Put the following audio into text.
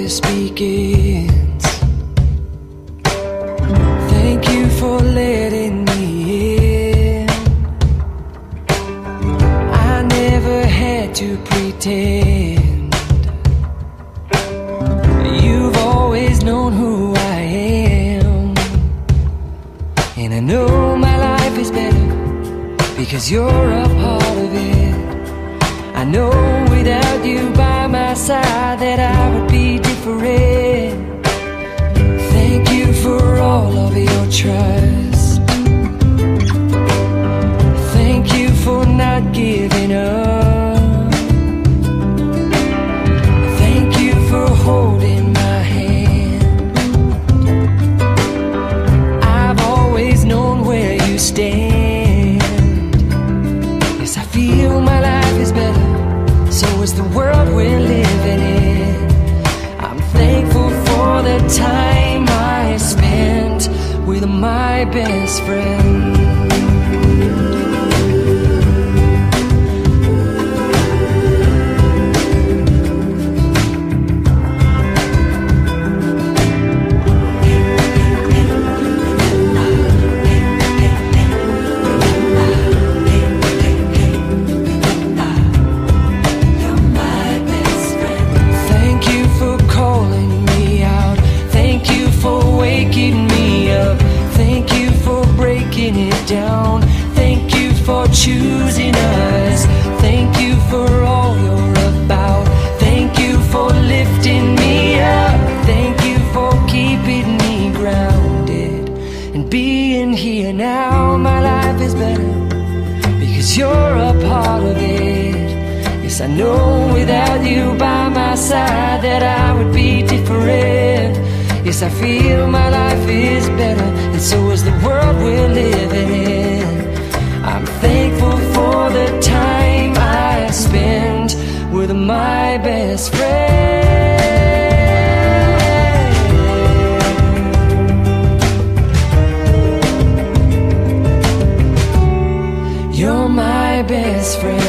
this begins. Thank you for letting me in. I never had to pretend. You've always known who I am, and I know my life is better because you're a part of it. I know without you by my side that I would be different. Thank you for all of your trust. Thank you for not giving up. Thank you for holding my hand. I've always known where you stand. Yes, I feel my life is better, so is the world we're living in. I'm thankful for the time I spent with my best friend. Down. Thank you for choosing us. Thank you for all you're about. Thank you for lifting me up. Thank you for keeping me grounded and being here now. My life is better because you're a part of it. Yes, I know without you by my side that I would be different. Yes, I feel my life is better, and so is the world we're living in. I'm thankful for the time I spent with my best friend. You're my best friend.